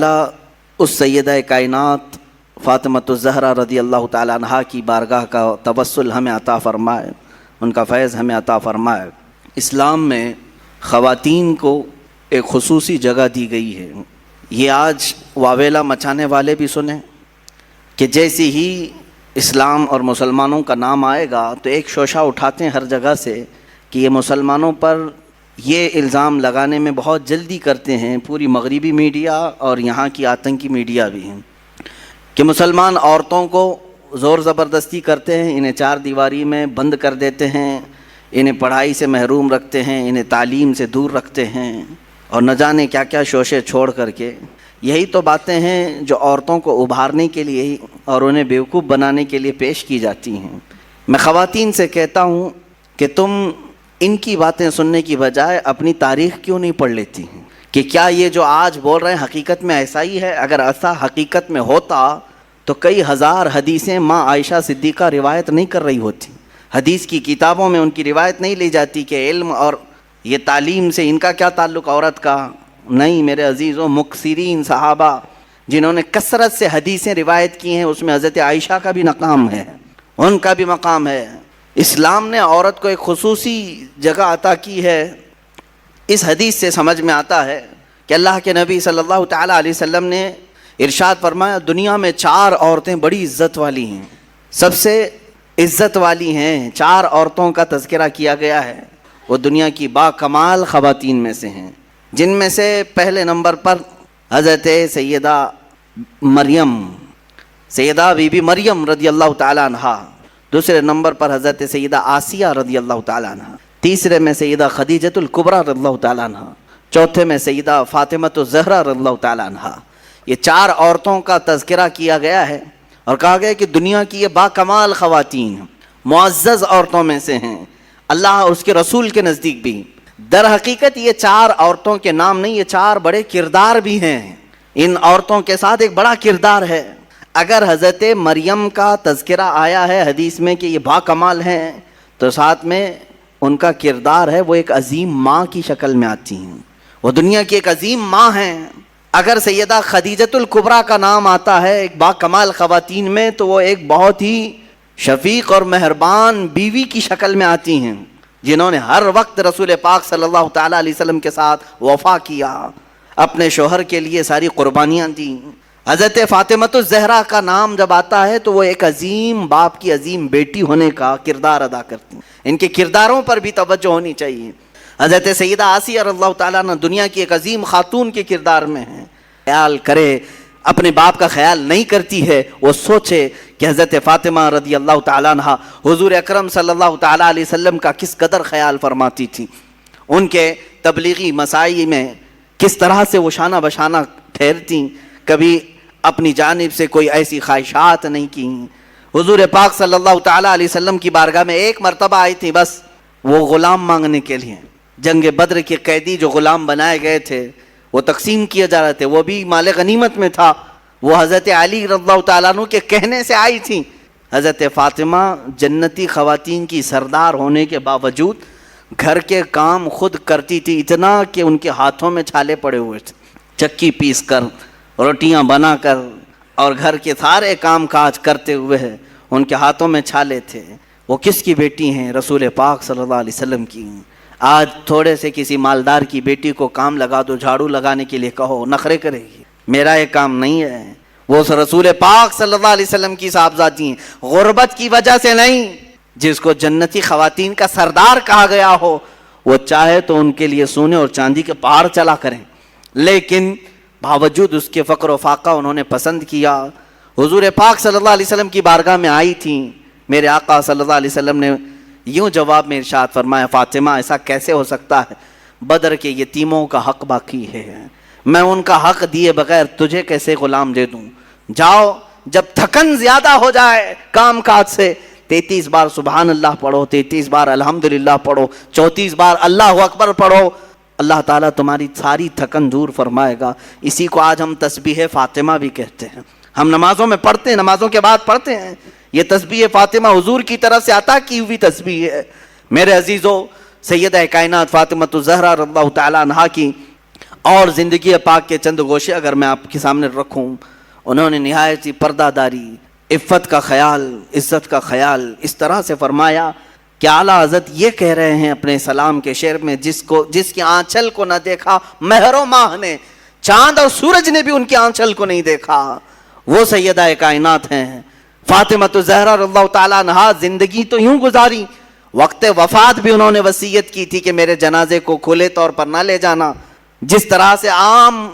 اس سیدہ کائنات فاطمۃ الزہرا رضی اللہ تعالیٰ عنہا کی بارگاہ کا توسل ہمیں عطا فرمائے، ان کا فیض ہمیں عطا فرمائے۔ اسلام میں خواتین کو ایک خصوصی جگہ دی گئی ہے۔ یہ آج واویلا مچانے والے بھی سنیں کہ جیسے ہی اسلام اور مسلمانوں کا نام آئے گا تو ایک شوشہ اٹھاتے ہیں ہر جگہ سے کہ یہ مسلمانوں پر یہ الزام لگانے میں بہت جلدی کرتے ہیں، پوری مغربی میڈیا اور یہاں کی آتنکی میڈیا بھی ہیں، کہ مسلمان عورتوں کو زور زبردستی کرتے ہیں، انہیں چار دیواری میں بند کر دیتے ہیں، انہیں پڑھائی سے محروم رکھتے ہیں، انہیں تعلیم سے دور رکھتے ہیں، اور نہ جانے کیا کیا شوشے چھوڑ کر کے۔ یہی تو باتیں ہیں جو عورتوں کو ابھارنے کے لیے اور انہیں بیوقوف بنانے کے لیے پیش کی جاتی ہیں۔ میں خواتین سے کہتا ہوں کہ تم ان کی باتیں سننے کی بجائے اپنی تاریخ کیوں نہیں پڑھ لیتی ہیں کہ کیا یہ جو آج بول رہے ہیں حقیقت میں ایسا ہی ہے؟ اگر ایسا حقیقت میں ہوتا تو کئی ہزار حدیثیں ماں عائشہ صدیقہ روایت نہیں کر رہی ہوتی، حدیث کی کتابوں میں ان کی روایت نہیں لی جاتی کہ علم اور یہ تعلیم سے ان کا کیا تعلق عورت کا۔ نہیں میرے عزیزوں، مکثرین صحابہ جنہوں نے کثرت سے حدیثیں روایت کی ہیں اس میں حضرت عائشہ کا بھی مقام ہے، ان کا بھی مقام ہے۔ اسلام نے عورت کو ایک خصوصی جگہ عطا کی ہے۔ اس حدیث سے سمجھ میں آتا ہے کہ اللہ کے نبی صلی اللہ تعالیٰ علیہ وسلم نے ارشاد فرمایا دنیا میں چار عورتیں بڑی عزت والی ہیں، سب سے عزت والی ہیں۔ چار عورتوں کا تذکرہ کیا گیا ہے، وہ دنیا کی با کمال خواتین میں سے ہیں، جن میں سے پہلے نمبر پر حضرت سیدہ بی بی مریم رضی اللہ تعالیٰ عنہا، دوسرے نمبر پر حضرت سیدہ آسیہ رضی اللہ تعالیٰ عنہ، تیسرے میں سیدہ خدیجۃ الکبریٰ رضی اللہ تعالیٰ عنہ، چوتھے میں سیدہ فاطمۃ الزہرا رضی اللہ تعالیٰ عنہ۔ یہ چار عورتوں کا تذکرہ کیا گیا ہے اور کہا گیا کہ دنیا کی یہ با کمال خواتین معزز عورتوں میں سے ہیں، اللہ اور اس کے رسول کے نزدیک بھی۔ در حقیقت یہ چار عورتوں کے نام نہیں، یہ چار بڑے کردار بھی ہیں۔ ان عورتوں کے ساتھ ایک بڑا کردار ہے۔ اگر حضرت مریم کا تذکرہ آیا ہے حدیث میں کہ یہ با کمال ہیں، تو ساتھ میں ان کا کردار ہے وہ ایک عظیم ماں کی شکل میں آتی ہیں، وہ دنیا کی ایک عظیم ماں ہیں۔ اگر سیدہ خدیجۃ الکبریٰ کا نام آتا ہے ایک با کمال خواتین میں تو وہ ایک بہت ہی شفیق اور مہربان بیوی کی شکل میں آتی ہیں، جنہوں نے ہر وقت رسول پاک صلی اللہ تعالیٰ علیہ وسلم کے ساتھ وفا کیا، اپنے شوہر کے لیے ساری قربانیاں دیں۔ حضرت فاطمۃ الزہرا کا نام جب آتا ہے تو وہ ایک عظیم باپ کی عظیم بیٹی ہونے کا کردار ادا کرتی ہیں، ان کے کرداروں پر بھی توجہ ہونی چاہیے۔ حضرت سیدہ آسیہ رضی اللہ تعالیٰ عنہ دنیا کی ایک عظیم خاتون کے کردار میں ہیں۔ خیال کرے اپنے باپ کا خیال نہیں کرتی ہے، وہ سوچے کہ حضرت فاطمہ رضی اللہ تعالیٰ عنہ حضور اکرم صلی اللہ تعالیٰ علیہ وسلم کا کس قدر خیال فرماتی تھی، ان کے تبلیغی مساعی میں کس طرح سے وہ شانہ بشانہ ٹھہرتی، کبھی اپنی جانب سے کوئی ایسی خواہشات نہیں کی۔ حضور پاک صلی اللہ تعالیٰ علیہ وسلم کی بارگاہ میں ایک مرتبہ آئی تھی بس، وہ غلام مانگنے کے لیے۔ جنگ بدر کے قیدی جو غلام بنائے گئے تھے وہ تقسیم کیے جا رہے تھے، وہ بھی مال غنیمت میں تھا، وہ حضرت علی رضی اللہ تعالیٰ عنہ کے کہنے سے آئی تھی۔ حضرت فاطمہ جنتی خواتین کی سردار ہونے کے باوجود گھر کے کام خود کرتی تھی، اتنا کہ ان کے ہاتھوں میں چھالے پڑے ہوئے تھے، چکی پیس کر روٹیاں بنا کر اور گھر کے سارے کام کاج کرتے ہوئے ان کے ہاتھوں میں چھالے تھے۔ وہ کس کی بیٹی ہیں؟ رسول پاک صلی اللہ علیہ وسلم کی۔ آج تھوڑے سے کسی مالدار کی بیٹی کو کام لگا دو، جھاڑو لگانے کے لیے کہو، نخرے کرے گی، میرا یہ کام نہیں ہے۔ وہ رسول پاک صلی اللہ علیہ وسلم کی صاحبزادی ہیں، غربت کی وجہ سے نہیں۔ جس کو جنتی خواتین کا سردار کہا گیا ہو وہ چاہے تو ان کے لیے سونے اور چاندی کے پہاڑ چلا کریں، لیکن باوجود اس کے فقر و فاقہ انہوں نے پسند کیا۔ حضور پاک صلی اللہ علیہ وسلم کی بارگاہ میں آئی تھیں، میرے آقا صلی اللہ علیہ وسلم نے یوں جواب میں ارشاد فرمایا، فاطمہ ایسا کیسے ہو سکتا ہے؟ بدر کے یتیموں کا حق باقی ہے، میں ان کا حق دیے بغیر تجھے کیسے غلام دے دوں؟ جاؤ، جب تھکن زیادہ ہو جائے کام کاج سے 33 بار سبحان اللہ پڑھو، 33 بار الحمدللہ پڑھو، 34 بار اللہ اکبر پڑھو، اللہ تعالیٰ تمہاری ساری تھکن دور فرمائے گا۔ اسی کو آج ہم تسبیح فاطمہ بھی کہتے ہیں، ہم نمازوں میں پڑھتے ہیں، نمازوں کے بعد پڑھتے ہیں۔ یہ تسبیح فاطمہ حضور کی طرف سے عطا کی ہوئی تسبیح ہے۔ میرے عزیزو، سیدہ کائنات فاطمۃ الزہرا رضی اللہ تعالیٰ عنہا کی اور زندگی پاک کے چند گوشے اگر میں آپ کے سامنے رکھوں، انہوں نے نہایت ہی پردہ داری، عفت کا خیال، عزت کا خیال اس طرح سے فرمایا کہ اعلیٰ حضرت یہ کہہ رہے ہیں اپنے سلام کے شعر میں، جس کی آنچل کو نہ دیکھا مہر و ماہ نے، چاند اور سورج نے بھی ان کی آنچل کو نہیں دیکھا، وہ سیدہ کائنات ہیں فاطمہ الزہرا رضی اللہ تعالیٰ عنہا۔ زندگی تو یوں گزاری، وقت وفات بھی انہوں نے وصیت کی تھی کہ میرے جنازے کو کھلے طور پر نہ لے جانا، جس طرح سے عام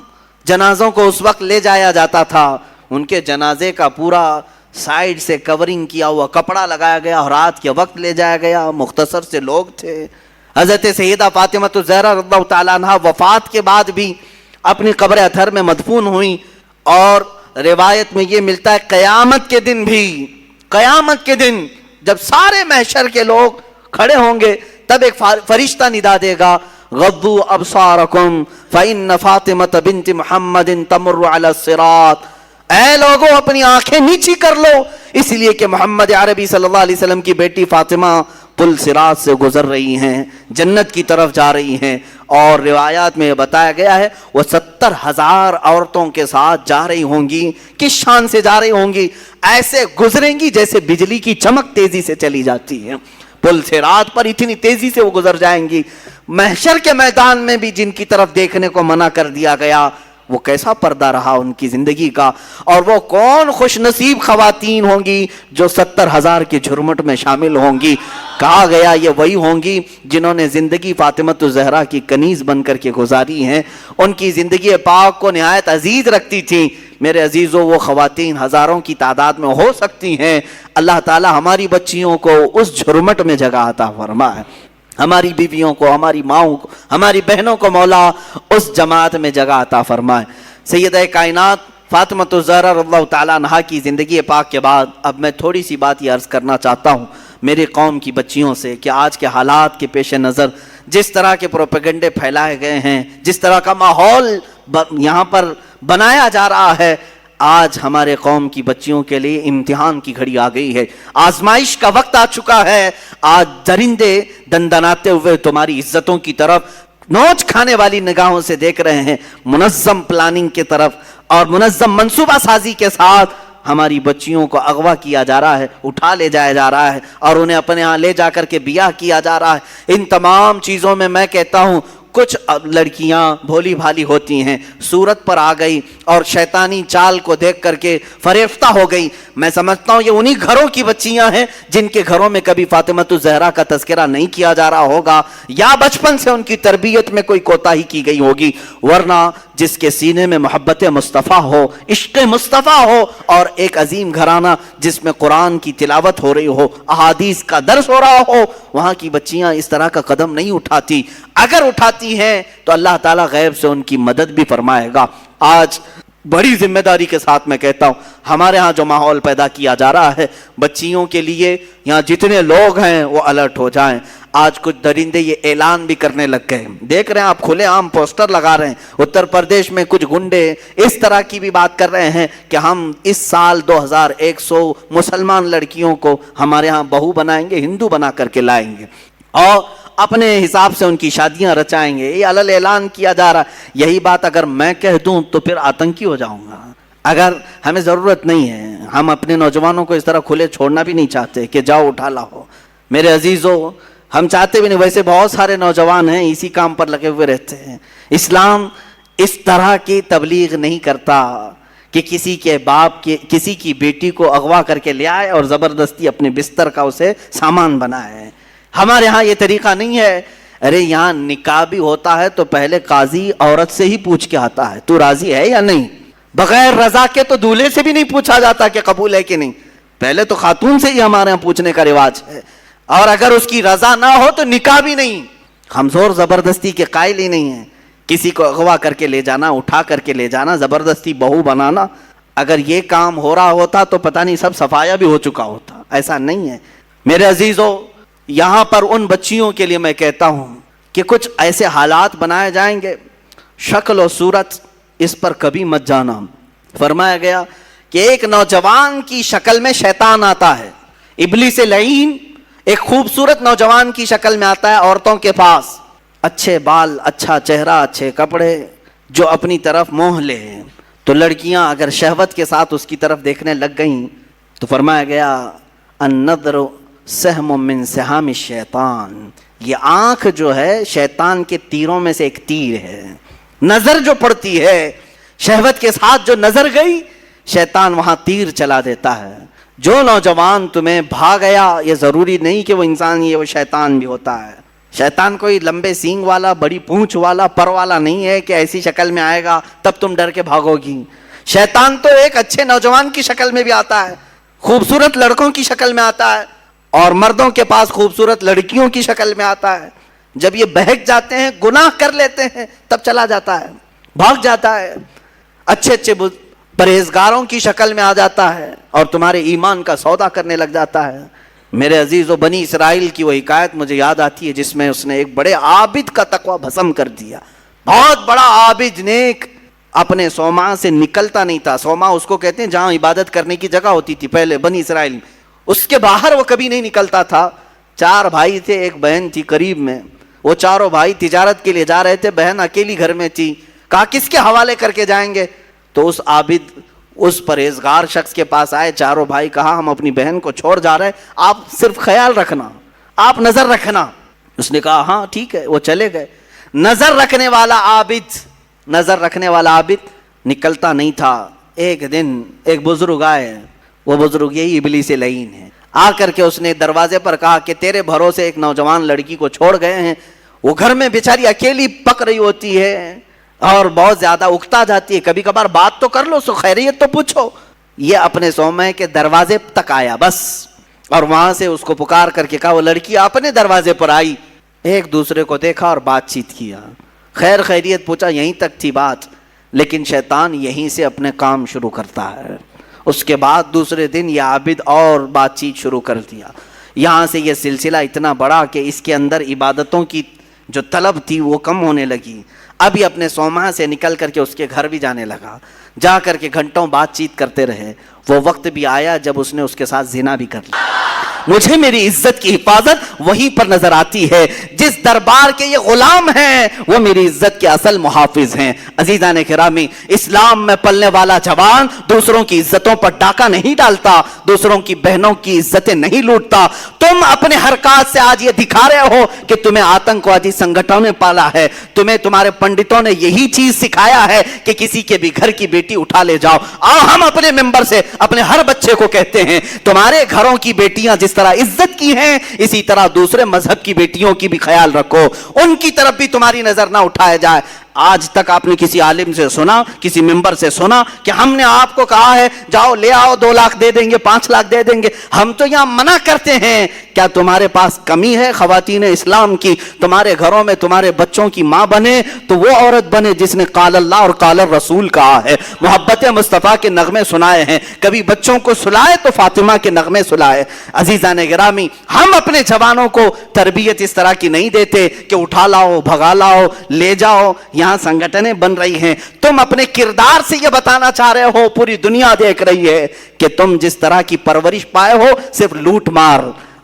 جنازوں کو اس وقت لے جایا جاتا تھا، ان کے جنازے کا پورا سائیڈ سے کورنگ کیا ہوا کپڑا لگایا گیا اور رات کے وقت لے جایا گیا، مختصر سے لوگ تھے۔ حضرت سیدہ فاطمہ الزہرا رضی اللہ تعالیٰ عنہا وفات کے بعد بھی اپنی قبر اطہر میں مدفون ہوئیں، اور روایت میں یہ ملتا ہے قیامت کے دن بھی، قیامت کے دن جب سارے محشر کے لوگ کھڑے ہوں گے تب ایک فرشتہ ندا دے گا، غضوا ابصارکم فإن فاطمة بنت محمد تمر على الصراط، اے لوگوں اپنی آنکھیں نیچی کر لو، اس لیے کہ محمد عربی صلی اللہ علیہ وسلم کی بیٹی فاطمہ پل صراط سے گزر رہی ہیں، جنت کی طرف جا رہی ہیں۔ اور روایات میں بتایا گیا ہے وہ 70,000 عورتوں کے ساتھ جا رہی ہوں گی۔ کس شان سے جا رہی ہوں گی؟ ایسے گزریں گی جیسے بجلی کی چمک تیزی سے چلی جاتی ہے، پل صراط پر اتنی تیزی سے وہ گزر جائیں گی۔ محشر کے میدان میں بھی جن کی طرف دیکھنے کو منع کر دیا گیا، وہ کیسا پردہ رہا ان کی زندگی کا، اور وہ کون خوش نصیب خواتین ہوں گی جو 70,000 کی جھرمٹ میں شامل ہوں گی۔ کہا گیا یہ وہی ہوں گی جنہوں نے زندگی فاطمہ الزہرا کی کنیز بن کر کے گزاری ہیں، ان کی زندگی پاک کو نہایت عزیز رکھتی تھیں۔ میرے عزیزوں، وہ خواتین ہزاروں کی تعداد میں ہو سکتی ہیں، اللہ تعالی ہماری بچیوں کو اس جھرمٹ میں جگہ عطا فرمائے، ہماری بیویوں کو، ہماری ماؤں کو، ہماری بہنوں کو مولا اس جماعت میں جگہ عطا فرمائے۔ سیدہ کائنات فاطمہ الزہرا رضی اللہ تعالیٰ عنہا کی زندگی پاک کے بعد اب میں تھوڑی سی بات یہ عرض کرنا چاہتا ہوں میری قوم کی بچیوں سے کہ آج کے حالات کے پیش نظر جس طرح کے پروپیگنڈے پھیلائے گئے ہیں، جس طرح کا ماحول یہاں پر بنایا جا رہا ہے، آج ہمارے قوم کی بچیوں کے لیے امتحان کی گھڑی آ گئی ہے، آزمائش کا وقت آ چکا ہے۔ آج درندے دندناتے ہوئے تمہاری عزتوں کی طرف نوچ کھانے والی نگاہوں سے دیکھ رہے ہیں، منظم پلاننگ کی طرف اور منظم منصوبہ سازی کے ساتھ ہماری بچیوں کو اغوا کیا جا رہا ہے، اٹھا لے جایا جا رہا ہے اور انہیں اپنے ہاں لے جا کر کے بیاہ کیا جا رہا ہے۔ ان تمام چیزوں میں میں کہتا ہوں کچھ لڑکیاں بھولی بھالی ہوتی ہیں، صورت پر آ گئی اور شیطانی چال کو دیکھ کر کے فریفتہ ہو گئی۔ میں سمجھتا ہوں یہ انہی گھروں کی بچیاں ہیں جن کے گھروں میں کبھی فاطمہ الزہرا کا تذکرہ نہیں کیا جا رہا ہوگا، یا بچپن سے ان کی تربیت میں کوئی کوتاہی کی گئی ہوگی، ورنہ جس کے سینے میں محبت مصطفیٰ ہو، عشق مصطفیٰ ہو، اور ایک عظیم گھرانہ جس میں قرآن کی تلاوت ہو رہی ہو، احادیث کا درس ہو رہا ہو، وہاں کی بچیاں اس طرح کا قدم نہیں اٹھاتی۔ اگر اٹھاتی ہیں تو اللہ تعالیٰ غیب سے ان کی مدد بھی فرمائے گا۔ آج بڑی ذمہ داری کے ساتھ میں کہتا ہوں ہمارے ہاں جو ماحول پیدا کیا جا رہا ہے بچیوں کے لیے، یہاں جتنے لوگ ہیں وہ الرٹ ہو جائیں۔ آج کچھ درندے یہ اعلان بھی کرنے لگ گئے، دیکھ رہے ہیں آپ کھلے عام پوسٹر لگا رہے ہیں۔ اتر پردیش میں کچھ گنڈے اس طرح کی بھی بات کر رہے ہیں کہ ہم اس سال 2100 مسلمان لڑکیوں کو ہمارے ہاں بہو بنائیں گے، ہندو بنا کر کے لائیں گے اور اپنے حساب سے ان کی شادیاں رچائیں گے۔ یہ علل اعلان کیا جا رہا ہے۔ یہی بات اگر میں کہہ دوں تو پھر آتنکی ہو جاؤں گا۔ اگر ہمیں ضرورت نہیں ہے، ہم اپنے نوجوانوں کو اس طرح کھلے چھوڑنا بھی نہیں چاہتے کہ جاؤ اٹھا لاؤ۔ میرے عزیزوں، ہم چاہتے بھی نہیں، ویسے بہت سارے نوجوان ہیں اسی کام پر لگے ہوئے رہتے ہیں۔ اسلام اس طرح کی تبلیغ نہیں کرتا کہ کسی کے باپ کے کسی کی بیٹی کو اغوا کر کے لے آئے اور زبردستی اپنے بستر کا اسے سامان بنائے۔ ہمارے ہاں یہ طریقہ نہیں ہے۔ ارے یہاں نکاح بھی ہوتا ہے تو پہلے قاضی عورت سے ہی پوچھ کے آتا ہے تو راضی ہے یا نہیں، بغیر رضا کے تو دولہے سے بھی نہیں پوچھا جاتا کہ قبول ہے کہ نہیں، پہلے تو خاتون سے ہی ہمارے یہاں پوچھنے کا رواج ہے، اور اگر اس کی رضا نہ ہو تو نکاح بھی نہیں۔ ہم زور زبردستی کے قائل ہی نہیں ہیں۔ کسی کو اغوا کر کے لے جانا، اٹھا کر کے لے جانا، زبردستی بہو بنانا، اگر یہ کام ہو رہا ہوتا تو پتہ نہیں سب صفایا بھی ہو چکا ہوتا۔ ایسا نہیں ہے میرے عزیزوں۔ یہاں پر ان بچیوں کے لیے میں کہتا ہوں کہ کچھ ایسے حالات بنائے جائیں گے، شکل و صورت اس پر کبھی مت جانا۔ فرمایا گیا کہ ایک نوجوان کی شکل میں شیطان آتا ہے، ابلیس لعین ایک خوبصورت نوجوان کی شکل میں آتا ہے عورتوں کے پاس، اچھے بال، اچھا چہرہ، اچھے کپڑے، جو اپنی طرف موہ لے. تو لڑکیاں اگر شہوت کے ساتھ اس کی طرف دیکھنے لگ گئیں تو فرمایا گیا النظر سہم من سہام الشیطان، یہ آنکھ جو ہے شیطان کے تیروں میں سے ایک تیر ہے. نظر جو پڑتی ہے، شہوت کے ساتھ جو نظر گئی، شیطان وہاں تیر چلا دیتا ہے. جو نوجوان تمہیں بھاگ گیا، یہ ضروری نہیں کہ وہ انسان ہی ہے، وہ شیطان بھی ہوتا ہے. شیطان کوئی لمبے سینگ والا، بڑی پونچھ والا، پر والا نہیں ہے کہ ایسی شکل میں آئے گا تب تم ڈر کے بھاگو گی. شیطان تو ایک اچھے نوجوان کی شکل میں بھی آتا ہے، خوبصورت لڑکوں کی شکل میں آتا ہے، اور مردوں کے پاس خوبصورت لڑکیوں کی شکل میں آتا ہے. جب یہ بہک جاتے ہیں، گناہ کر لیتے ہیں، تب چلا جاتا ہے، بھاگ جاتا ہے، اچھے اچھے پرہیزگاروں کی شکل میں آ جاتا ہے اور تمہارے ایمان کا سودا کرنے لگ جاتا ہے. میرے عزیزو، بنی اسرائیل کی وہ حکایت مجھے یاد آتی ہے جس میں اس نے ایک بڑے عابد کا تقوی بھسم کر دیا. بہت بڑا عابد نیک، اپنے صومعہ سے نکلتا نہیں تھا. صومعہ اس کو کہتے ہیں جہاں عبادت کرنے کی جگہ ہوتی تھی پہلے بنی اسرائیل میں، اس کے باہر وہ کبھی نہیں نکلتا تھا. 4 بھائی تھے، ایک بہن تھی قریب میں. وہ چاروں بھائی تجارت کے لیے جا رہے تھے، بہن اکیلی گھر میں تھی. کہا کس کے حوالے کر کے جائیں گے؟ تو اس عابد، اس پرہیزگار شخص کے پاس آئے چاروں بھائی. کہا ہم اپنی بہن کو چھوڑ جا رہے ہیں، آپ صرف خیال رکھنا، آپ نظر رکھنا. اس نے کہا ہاں ٹھیک ہے. وہ چلے گئے. نظر رکھنے والا عابد نکلتا نہیں تھا. ایک دن ایک بزرگ آئے، وہ بزرگ یہی ابلیس لعین ہے. آ کر کے اس نے دروازے پر کہا کہ تیرے بھروسے ایک نوجوان لڑکی کو چھوڑ گئے ہیں، وہ گھر میں بیچاری اکیلی پک رہی ہوتی ہے اور بہت زیادہ اکتا جاتی ہے، کبھی کبھار بات تو کر لو، سو خیریت تو پوچھو. یہ اپنے صومعے کے دروازے تک آیا بس، اور وہاں سے اس کو پکار کر کے کہا. وہ لڑکی اپنے دروازے پر آئی، ایک دوسرے کو دیکھا اور بات چیت کیا، خیر خیریت پوچھا، یہیں تک تھی بات. لیکن شیطان یہیں سے اپنے کام شروع کرتا ہے. اس کے بعد دوسرے دن یہ عابد اور بات چیت شروع کر دیا. یہاں سے یہ سلسلہ اتنا بڑا کہ اس کے اندر عبادتوں کی جو طلب تھی وہ کم ہونے لگی. اب یہ اپنے صومعہ سے نکل کر کے اس کے گھر بھی جانے لگا، جا کر کے گھنٹوں بات چیت کرتے رہے. وہ وقت بھی آیا جب اس نے اس کے ساتھ زنا بھی کر لیا. مجھے میری عزت کی حفاظت وہیں پر نظر آتی ہے. جس دربار کے یہ غلام ہیں وہ میری عزت کے اصل محافظ ہیں. عزیزان گرامی، اسلام میں پلنے والا جوان دوسروں کی عزتوں پر ڈاکہ نہیں ڈالتا، دوسروں کی بہنوں کی عزتیں نہیں لوٹتا. تم اپنے حرکات سے آج یہ دکھا رہے ہو کہ تمہیں آتنکوادی سنگٹھنوں نے پالا ہے، تمہیں تمہارے پنڈتوں نے یہی چیز سکھایا ہے کہ کسی کے بھی گھر کی بیٹی اٹھا لے جاؤ. ہم اپنے ممبر سے اپنے ہر بچے کو کہتے ہیں تمہارے گھروں کی بیٹیاں جس طرح عزت کی ہیں، اسی طرح دوسرے مذہب کی بیٹیوں کی بھی خیال رکھو، ان کی طرف بھی تمہاری نظر نہ اٹھایا جائے. آج تک آپ نے کسی عالم سے سنا، کسی ممبر سے سنا کہ ہم نے آپ کو کہا ہے جاؤ لے آؤ، 2 لاکھ دے دیں گے، 5 لاکھ دے دیں گے؟ ہم تو یہاں منع کرتے ہیں. کیا تمہارے پاس کمی ہے خواتین اسلام کی؟ تمہارے گھروں میں تمہارے بچوں کی ماں بنے تو وہ عورت بنے جس نے قال اللہ اور قال الرسول کہا ہے، محبت مصطفیٰ کے نغمے سنائے ہیں. کبھی بچوں کو سلائے تو فاطمہ کے نغمے سلائے. عزیزان گرامی، ہم اپنے جوانوں کو تربیت اس طرح کی نہیں دیتے کہ اٹھا لاؤ، بھگا لاؤ، لے جاؤ. یہاں سنگٹھنیں بن رہی ہیں. تم اپنے کردار سے یہ بتانا چاہ رہے ہو، پوری دنیا دیکھ رہی ہے کہ تم جس طرح کی پرورش پائے ہو، صرف لوٹ مار،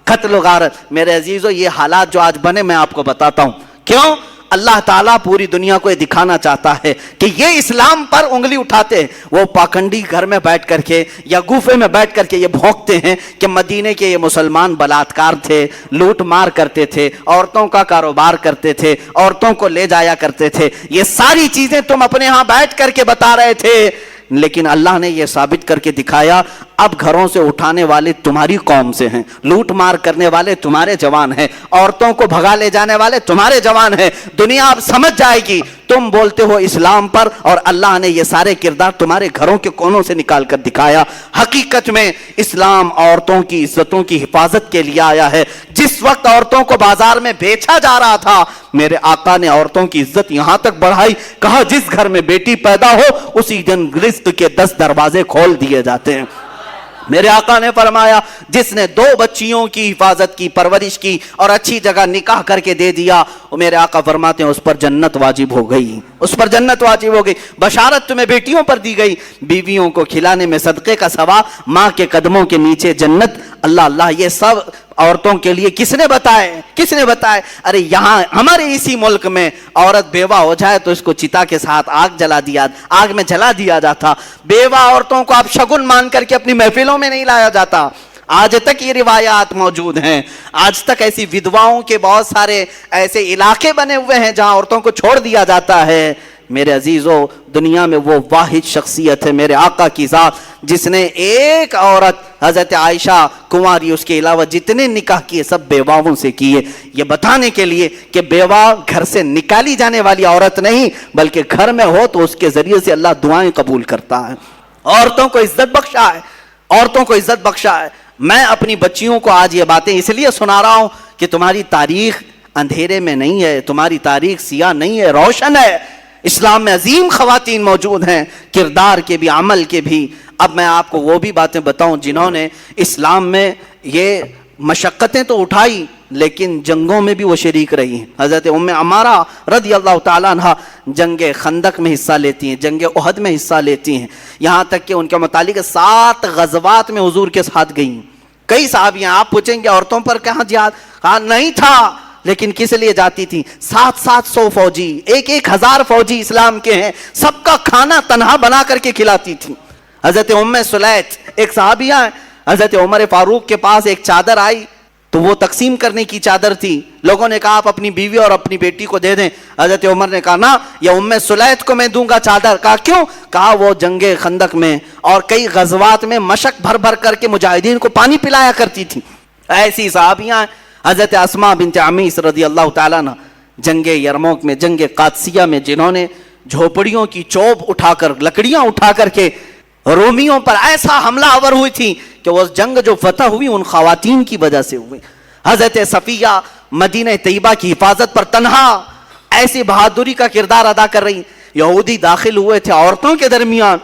قتل و غارت. میرے عزیزو، یہ حالات جو آج بنے میں آپ کو بتاتا ہوں کیوں. اللہ تعالیٰ پوری دنیا کو یہ دکھانا چاہتا ہے کہ یہ اسلام پر انگلی اٹھاتے. وہ پاکنڈی گھر میں بیٹھ کر کے یا گوفے میں بیٹھ کر کے یہ بھونکتے ہیں کہ مدینے کے یہ مسلمان بلاتکار تھے، لوٹ مار کرتے تھے، عورتوں کا کاروبار کرتے تھے، عورتوں کو لے جایا کرتے تھے. یہ ساری چیزیں تم اپنے ہاں بیٹھ کر کے بتا رہے تھے، لیکن اللہ نے یہ ثابت کر کے دکھایا اب گھروں سے اٹھانے والے تمہاری قوم سے ہیں، لوٹ مار کرنے والے تمہارے جوان ہیں، عورتوں کو بھگا لے جانے والے تمہارے جوان ہیں. دنیا اب سمجھ جائے گی تم بولتے ہو اسلام پر، اور اللہ نے یہ سارے کردار تمہارے گھروں کے کونوں سے نکال کر دکھایا. حقیقت میں اسلام عورتوں کی عزتوں کی حفاظت کے لیے آیا ہے. جس وقت عورتوں کو بازار میں بیچا جا رہا تھا، میرے آقا نے عورتوں کی عزت یہاں تک بڑھائی، کہا جس گھر میں بیٹی پیدا ہو اسی دن رزق کے 10 دروازے کھول دیے جاتے ہیں. میرے آقا نے فرمایا جس نے 2 بچیوں کی حفاظت کی، پرورش کی اور اچھی جگہ نکاح کر کے دے دیا، میرے آقا فرماتے ہیں اس پر جنت واجب ہو گئی، اس پر جنت واجب ہو گئی. بشارت تمہیں بیٹیوں پر دی گئی، بیویوں کو کھلانے میں صدقے کا ثواب، ماں کے قدموں کے نیچے جنت. اللہ اللہ، یہ سب عورتوں کے لیے کس نے بتائے؟ ارے یہاں ہمارے اسی ملک میں عورت بیوہ ہو جائے تو اس کو چتا کے ساتھ آگ میں جلا دیا جاتا. بیوہ عورتوں کو اب شگن مان کر کے اپنی محفلوں میں نہیں لایا جاتا. آج تک یہ روایات موجود ہیں. آج تک ایسی ودواؤں کے بہت سارے ایسے علاقے بنے ہوئے ہیں جہاں عورتوں کو چھوڑ دیا جاتا ہے. میرے عزیزو، دنیا میں وہ واحد شخصیت ہے میرے آقا کی ذات جس نے ایک عورت حضرت عائشہ کنواری، اس کے علاوہ جتنے نکاح کیے سب بیواؤں سے کیے، یہ بتانے کے لیے کہ بیوہ گھر سے نکالی جانے والی عورت نہیں، بلکہ گھر میں ہو تو اس کے ذریعے سے اللہ دعائیں قبول کرتا ہے. عورتوں کو عزت بخشا ہے. میں اپنی بچیوں کو آج یہ باتیں اس لیے سنا رہا ہوں کہ تمہاری تاریخ اندھیرے میں نہیں ہے، تمہاری تاریخ سیاہ نہیں ہے، روشن ہے. اسلام میں عظیم خواتین موجود ہیں، کردار کے بھی، عمل کے بھی. اب میں آپ کو وہ بھی باتیں بتاؤں جنہوں نے اسلام میں یہ مشقتیں تو اٹھائی لیکن جنگوں میں بھی وہ شریک رہی ہیں. حضرت ام عمارہ رضی اللہ تعالیٰ عنہ جنگ خندق میں حصہ لیتی ہیں، جنگ احد میں حصہ لیتی ہیں، یہاں تک کہ ان کے متعلق 7 غزوات میں حضور کے ساتھ گئیں. کئی صحابیاں، آپ پوچھیں گے عورتوں پر کہاں جہاد؟ کہا نہیں تھا، لیکن کس لیے جاتی تھی؟ 700 فوجی، 1000 فوجی اسلام کے ہیں، سب کا کھانا تنہا بنا کر کے کھلاتی تھی. حضرت ام سلیت ایک صحابیہ ہیں، حضرت عمر فاروق کے پاس ایک چادر آئی تو وہ تقسیم کرنے کی چادر تھی. لوگوں نے کہا آپ اپنی بیوی اور اپنی بیٹی کو دے دیں. حضرت عمر نے کہا نا، یہ ام سلیت کو میں دوں گا چادر. کہا کیوں؟ کہا وہ جنگ خندق میں اور کئی غزوات میں مشق بھر کر کے مجاہدین کو پانی پلایا کرتی تھی. ایسی صحابیاں. حضرت اسماء بنت عمیس رضی اللہ تعالیٰ عنہ جنگ یرموک میں، جنگ قادسیہ میں، جنہوں نے جھوپڑیوں کی چوب اٹھا کر، لکڑیاں اٹھا کر کے رومیوں پر ایسا حملہ آور ہوئی تھی کہ وہ جنگ جو فتح ہوئی ان خواتین کی وجہ سے ہوئی. حضرت صفیہ مدینہ طیبہ کی حفاظت پر تنہا ایسی بہادری کا کردار ادا کر رہی. یہودی داخل ہوئے تھے عورتوں کے درمیان،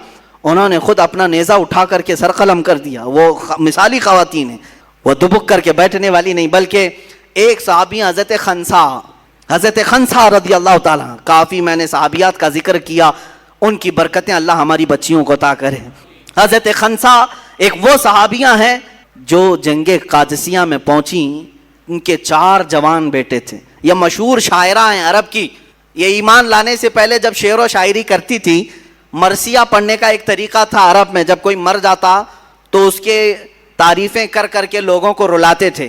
انہوں نے خود اپنا نیزہ اٹھا کر کے سر قلم کر دیا. وہ مثالی خواتین ہیں، وہ دبک کر کے بیٹھنے والی نہیں. بلکہ ایک صحابی حضرت خنسا رضی اللہ تعالیٰ، کافی میں نے صحابیات کا ذکر کیا، ان کی برکتیں اللہ ہماری بچیوں کو عطا کرے. حضرت خنسا ایک وہ صحابیاں ہیں جو جنگ قادسیہ میں پہنچی، ان کے 4 جوان بیٹے تھے. یہ مشہور شاعرہ ہیں عرب کی. یہ ایمان لانے سے پہلے جب شعر و شاعری کرتی تھی، مرثیہ پڑھنے کا ایک طریقہ تھا عرب میں. جب کوئی مر جاتا تو اس کے تعریفیں کر کے لوگوں کو رلاتے تھے.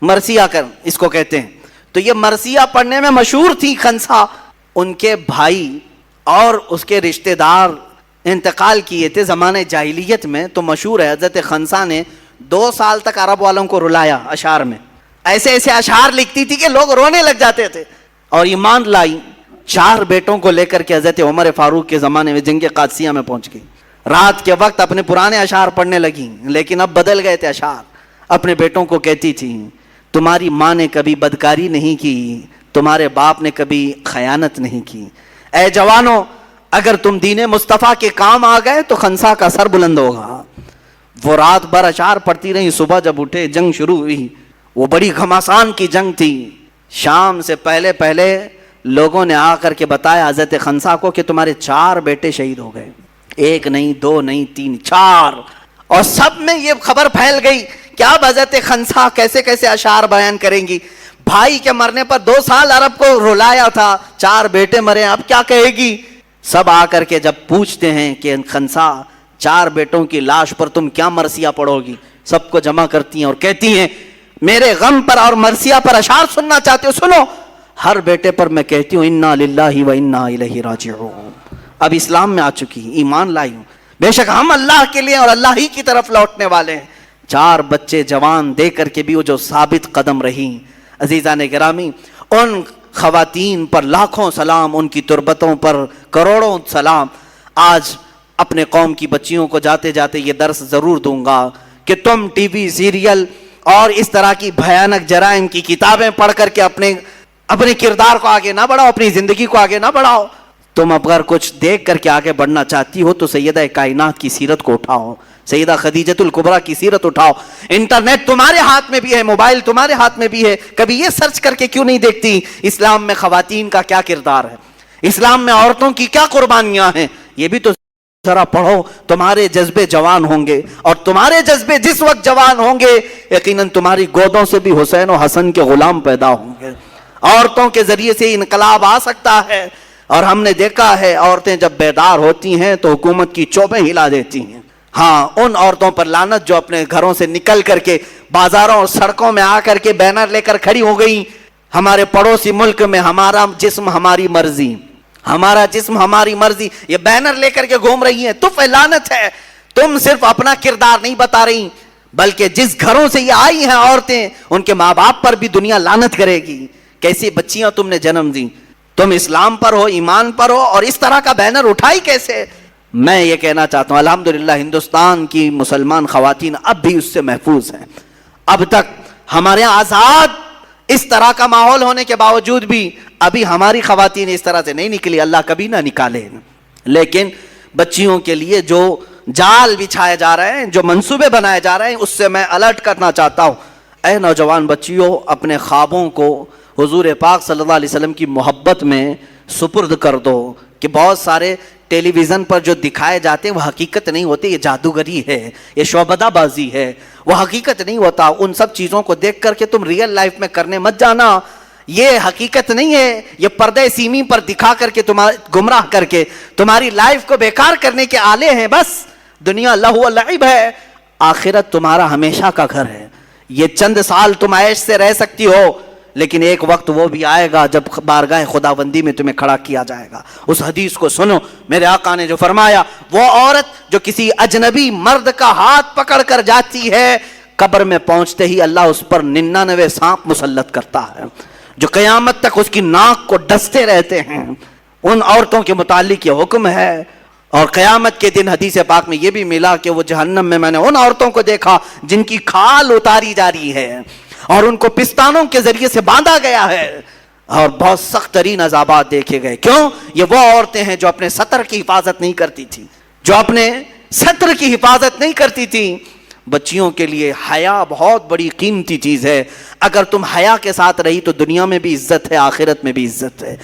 مرثیہ اس کو کہتے ہیں. تو یہ مرثیہ پڑھنے میں مشہور تھی خنسا. ان کے بھائی اور اس کے رشتہ دار انتقال کیے تھے زمانے جاہلیت میں. تو مشہور ہے حضرت خنسا نے 2 سال تک عرب والوں کو رلایا اشعار میں. ایسے اشعار لکھتی تھی کہ لوگ رونے لگ جاتے تھے. اور ایمان لائی، 4 بیٹوں کو لے کر کے حضرت عمر فاروق کے زمانے میں جنگ قادسیہ میں پہنچ گئی. رات کے وقت اپنے پرانے اشعار پڑھنے لگی، لیکن اب بدل گئے تھے اشعار. اپنے بیٹوں کو کہتی تھی تمہاری ماں نے کبھی بدکاری نہیں کی، تمہارے باپ نے کبھی خیانت نہیں کی. اے جوانوں، اگر تم دین مصطفیٰ کے کام آ گئے تو خنسا کا سر بلند ہوگا. وہ رات بھر اشعار پڑھتی رہی. صبح جب اٹھے جنگ شروع ہوئی. وہ بڑی گھماسان کی جنگ تھی. شام سے پہلے لوگوں نے آ کر کے بتایا حضرت خنسا کو کہ تمہارے 4 بیٹے شہید ہو گئے. 1 نہیں، 2 نہیں، 3، 4. اور سب میں یہ خبر پھیل گئی کہ اب حضرت خنسا کیسے اشعار بیان کریں گی. بھائی کے مرنے پر 2 سال عرب کو رلایا تھا، 4 بیٹے مرے، اب کیا کہے گی. سب آ کر کے جب پوچھتے ہیں کہ خنسا 4 بیٹوں کی لاش پر تم کیا مرثیہ پڑھو گی، سب کو جمع کرتی ہیں اور کہتی ہیں میرے غم پر اور مرثیہ پر اشعار سننا چاہتے ہو، سنو. ہر بیٹے پر میں کہتی ہوں انا للہ و انا الیہ راجعون. اب اسلام میں آ چکی، ایمان لائی ہوں، بے شک ہم اللہ کے لیے اور اللہ ہی کی طرف لوٹنے والے ہیں. 4 بچے جوان دے کر کے بھی وہ جو ثابت قدم رہی. عزیزان گرامی، ان خواتین پر لاکھوں سلام، ان کی تربتوں پر کروڑوں سلام. آج اپنے قوم کی بچیوں کو جاتے جاتے یہ درس ضرور دوں گا کہ تم ٹی وی سیریل اور اس طرح کی بھیانک جرائم کی کتابیں پڑھ کر کے اپنے کردار کو آگے نہ بڑھاؤ، اپنی زندگی کو آگے نہ بڑھاؤ. تم اگر کچھ دیکھ کر کے آگے بڑھنا چاہتی ہو تو سیدہ کائنات کی سیرت کو اٹھاؤ، سیدہ خدیجۃ الکبریٰ کی سیرت اٹھاؤ. انٹرنیٹ تمہارے ہاتھ میں بھی ہے، موبائل تمہارے ہاتھ میں بھی ہے. کبھی یہ سرچ کر کے کیوں نہیں دیکھتی اسلام میں خواتین کا کیا کردار ہے، اسلام میں عورتوں کی کیا قربانیاں ہیں. یہ بھی تو ذرا پڑھو, تمہارے جذبے جوان ہوں گے, اور تمہارے جذبے جس وقت جوان ہوں گے یقیناً تمہاری گودوں سے بھی حسین و حسن کے غلام پیدا ہوں گے. عورتوں کے ذریعے سے انقلاب آ سکتا ہے, اور ہم نے دیکھا ہے عورتیں جب بیدار ہوتی ہیں تو حکومت کی چوبیں ہلا دیتی ہیں. ہاں, ان عورتوں پر لعنت جو اپنے گھروں سے نکل کر کے بازاروں اور سڑکوں میں آ کر کے بینر لے کر کھڑی ہو گئی, ہمارے پڑوسی ملک میں ہمارا جسم ہماری مرضی, ہمارا جسم ہماری مرضی, یہ بینر لے کر کے گھوم رہی ہیں. تو لعنت ہے, تم صرف اپنا کردار نہیں بتا رہی بلکہ جس گھروں سے یہ آئی ہیں عورتیں ان کے ماں باپ پر بھی دنیا لعنت کرے گی. کیسی بچیاں تم نے جنم دی, تم اسلام پر ہو, ایمان پر ہو, اور اس طرح کا بینر اٹھائی کیسے؟ میں یہ کہنا چاہتا ہوں الحمدللہ ہندوستان کی مسلمان خواتین اب بھی اس سے محفوظ ہیں. اب تک ہمارے آزاد اس طرح کا ماحول ہونے کے باوجود بھی ابھی ہماری خواتین اس طرح سے نہیں نکلی, اللہ کبھی نہ نکالے. لیکن بچیوں کے لیے جو جال بچھائے جا رہے ہیں, جو منصوبے بنائے جا رہے ہیں, اس سے میں الرٹ کرنا چاہتا ہوں. اے نوجوان بچیوں, اپنے خوابوں کو حضور پاک صلی اللہ علیہ وسلم کی محبت میں سپرد کر دو کہ بہت سارے ٹیلی ویژن پر جو دکھائے جاتے ہیں وہ حقیقت نہیں ہوتے, یہ جادوگری ہے, یہ شعبدہ بازی ہے, وہ حقیقت نہیں ہوتا. ان سب چیزوں کو دیکھ کر کے تم ریئل لائف میں کرنے مت جانا, یہ حقیقت نہیں ہے. یہ پردے سیمی پر دکھا کر کے گمراہ کر کے تمہاری لائف کو بیکار کرنے کے آلے ہیں. بس دنیا لہو و لعب ہے, آخرت تمہارا ہمیشہ کا گھر ہے. یہ چند سال تم عیش سے رہ سکتی ہو, لیکن ایک وقت وہ بھی آئے گا جب بارگاہ خداوندی میں تمہیں کھڑا کیا جائے گا. اس حدیث کو سنو, میرے آقا نے جو فرمایا, وہ عورت جو کسی اجنبی مرد کا ہاتھ پکڑ کر جاتی ہے, قبر میں پہنچتے ہی اللہ اس پر 99 سانپ مسلط کرتا ہے جو قیامت تک اس کی ناک کو ڈستے رہتے ہیں. ان عورتوں کے متعلق یہ حکم ہے. اور قیامت کے دن حدیث پاک میں یہ بھی ملا کہ وہ جہنم میں نے ان عورتوں کو دیکھا جن کی کھال اتاری جا رہی ہے اور ان کو پستانوں کے ذریعے سے باندھا گیا ہے, اور بہت سخت ترین عذابات دیکھے گئے. کیوں؟ یہ وہ عورتیں ہیں جو اپنے سطر کی حفاظت نہیں کرتی تھی, جو اپنے سطر کی حفاظت نہیں کرتی تھی. بچیوں کے لیے حیا بہت بڑی قیمتی چیز ہے. اگر تم حیا کے ساتھ رہی تو دنیا میں بھی عزت ہے, آخرت میں بھی عزت ہے.